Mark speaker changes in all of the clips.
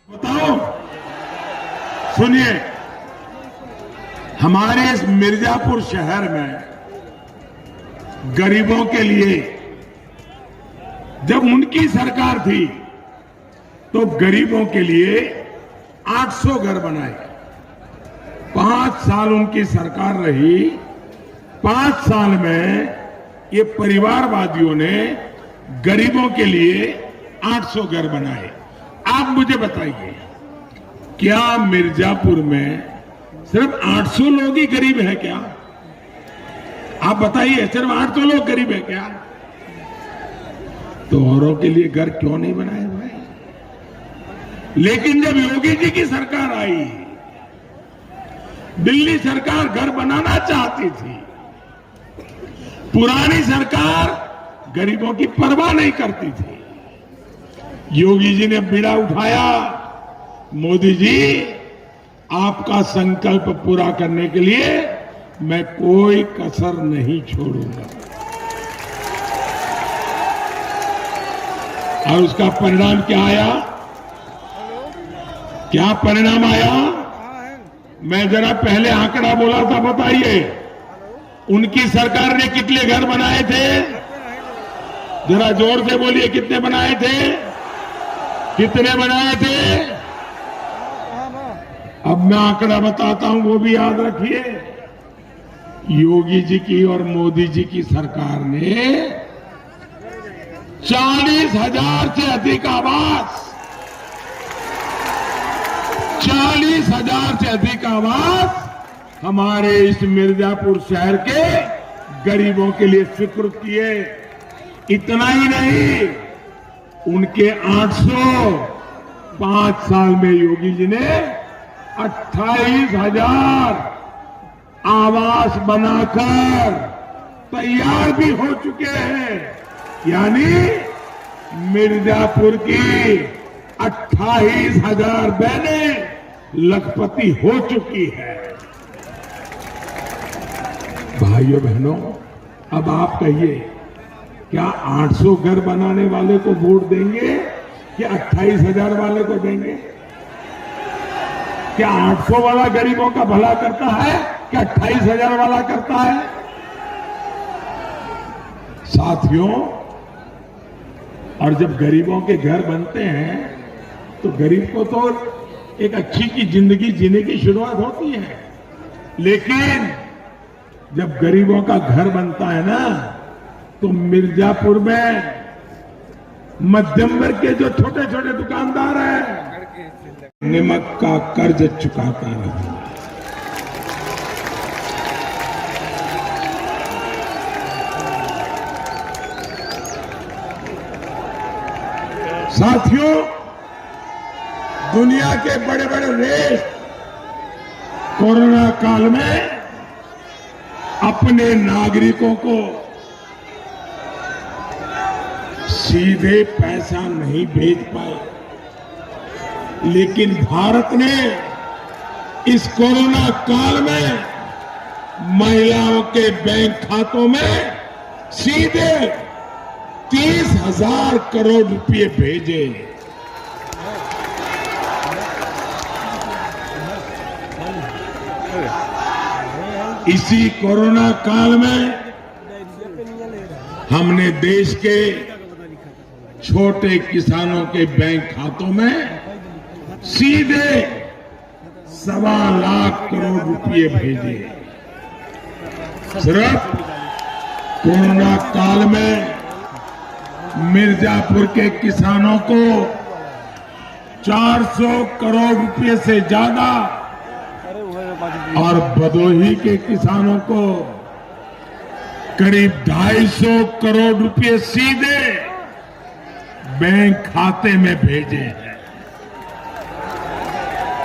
Speaker 1: बताओ, सुनिए, हमारे इस मिर्जापुर शहर में गरीबों के लिए जब उनकी सरकार थी तो गरीबों के लिए 800 घर बनाए। 5 साल उनकी सरकार रही। 5 साल में ये परिवारवादियों ने गरीबों के लिए 800 घर बनाए। आप मुझे बताइए, क्या मिर्जापुर में सिर्फ 800 लोग ही गरीब है क्या? आप बताइए, सिर्फ 800 लोग गरीब है क्या? तो औरों के लिए घर क्यों नहीं बनाए भाई? लेकिन जब योगी जी की सरकार आई, दिल्ली सरकार घर बनाना चाहती थी। पुरानी सरकार गरीबों की परवाह नहीं करती थी। योगी जी ने बीड़ा उठाया, मोदी जी आपका संकल्प पूरा करने के लिए मैं कोई कसर नहीं छोड़ूंगा। और उसका परिणाम क्या आया? क्या परिणाम आया? मैं जरा पहले आंकड़ा बोला था, बताइए उनकी सरकार ने कितने घर बनाए थे? जरा जोर से बोलिए, कितने बनाए थे? कितने बनाए थे? अब मैं आंकड़ा बताता हूं, वो भी याद रखिए। योगी जी की और मोदी जी की सरकार ने 40,000 से अधिक आवास, 40,000 से अधिक आवास हमारे इस मिर्जापुर शहर के गरीबों के लिए स्वीकृत किए। इतना ही नहीं, उनके 800 5 साल में योगी जी ने 28,000 आवास बनाकर तैयार भी हो चुके हैं। यानी मिर्जापुर की 28,000 बहनें लखपति हो चुकी है। भाइयों बहनों, अब आप कहिए, क्या 800 घर बनाने वाले को वोट देंगे कि 28,000 वाले को देंगे? क्या 800 वाला गरीबों का भला करता है कि 28,000 वाला करता है? साथियों, और जब गरीबों के घर बनते हैं तो गरीब को तो एक अच्छी की जिंदगी जीने की शुरुआत होती है। लेकिन जब गरीबों का घर बनता है ना, तो मिर्जापुर में मध्यम वर्ग के जो छोटे छोटे दुकानदार हैं, निमक का कर्ज चुकाता रहता है। साथियों, दुनिया के बड़े बड़े देश कोरोना काल में अपने नागरिकों को सीधे पैसा नहीं भेज पाए, लेकिन भारत ने इस कोरोना काल में महिलाओं के बैंक खातों में सीधे 30,000 करोड़ रुपए भेजे। इसी कोरोना काल में हमने देश के छोटे किसानों के बैंक खातों में सीधे 1.25 लाख करोड़ रुपए भेजे। सिर्फ कोरोना काल में मिर्जापुर के किसानों को 400 करोड़ रुपए से ज्यादा और भदोही के किसानों को करीब 250 करोड़ रुपए सीधे बैंक खाते में भेजे हैं।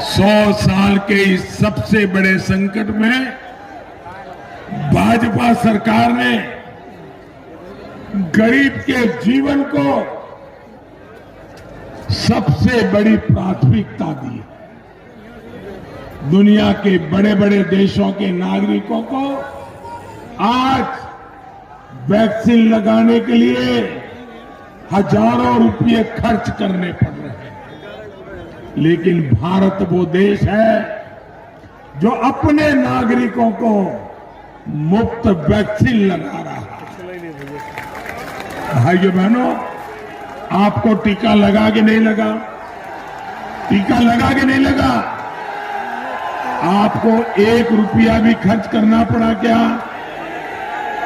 Speaker 1: 100 साल के इस सबसे बड़े संकट में भाजपा सरकार ने गरीब के जीवन को सबसे बड़ी प्राथमिकता दी। दुनिया के बड़े बड़े देशों के नागरिकों को आज वैक्सीन लगाने के लिए हजारों रुपए खर्च करने पड़ रहे हैं। लेकिन भारत वो देश है जो अपने नागरिकों को मुफ्त वैक्सीन लगा रहा है। भाइयों बहनों, आपको टीका लगा कि नहीं लगा? टीका लगा कि नहीं लगा? आपको 1 रुपया भी खर्च करना पड़ा क्या?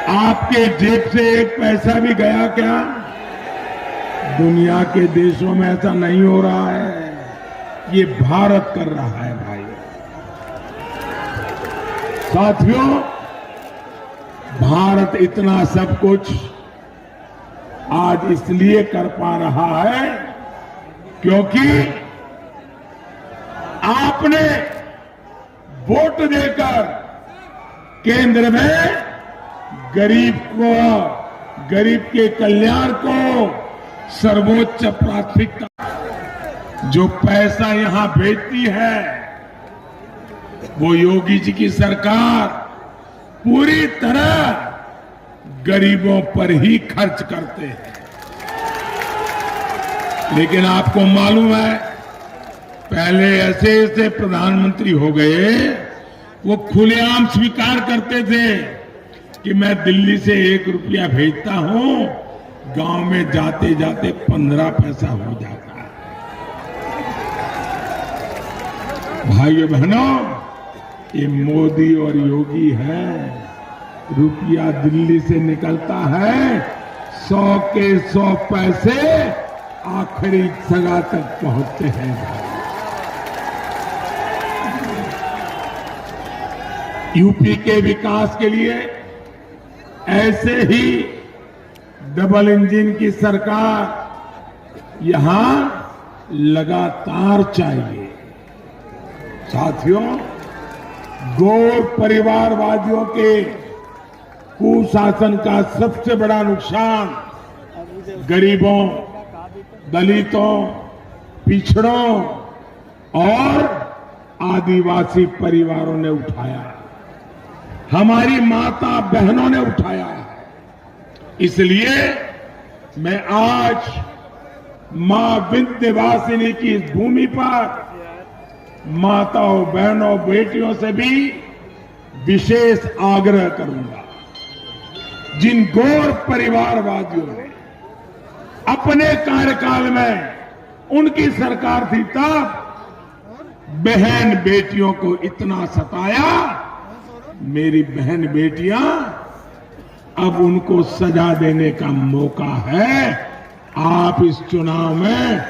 Speaker 1: आपके जेब से 1 पैसा भी गया क्या? दुनिया के देशों में ऐसा नहीं हो रहा है, ये भारत कर रहा है भाई। साथियों, भारत इतना सब कुछ आज इसलिए कर पा रहा है क्योंकि आपने वोट देकर केंद्र में गरीब के कल्याण को सर्वोच्च प्राथमिकता। जो पैसा यहां भेजती है वो योगी जी की सरकार पूरी तरह गरीबों पर ही खर्च करते हैं। लेकिन आपको मालूम है, पहले ऐसे ऐसे प्रधानमंत्री हो गए, वो खुलेआम स्वीकार करते थे कि मैं दिल्ली से 1 रुपया भेजता हूं, गांव में जाते जाते 15 पैसा हो जाता है। भाइयों बहनों, ये मोदी और योगी है। रुपया दिल्ली से निकलता है, 100 के 100 पैसे आखिरी जगह तक पहुंचते हैं। यूपी के विकास के लिए ऐसे ही डबल इंजन की सरकार यहां लगातार चाहिए। साथियों, गौर परिवारवादियों के कुशासन का सबसे बड़ा नुकसान गरीबों, दलितों, पिछड़ों और आदिवासी परिवारों ने उठाया, हमारी माता बहनों ने उठाया है। इसलिए मैं आज मां विंध्यवासिनी की इस भूमि पर माताओं, बहनों, बेटियों से भी विशेष आग्रह करूंगा। जिन गौर परिवारवादियों ने अपने कार्यकाल में, उनकी सरकार थी तब, बहन बेटियों को इतना सताया, मेरी बहन बेटियां अब उनको सजा देने का मौका है। आप इस चुनाव में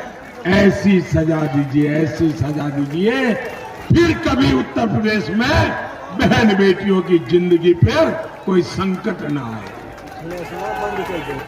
Speaker 1: ऐसी सजा दीजिए, ऐसी सजा दीजिए, फिर कभी उत्तर प्रदेश में बहन बेटियों की जिंदगी पर कोई संकट ना आए।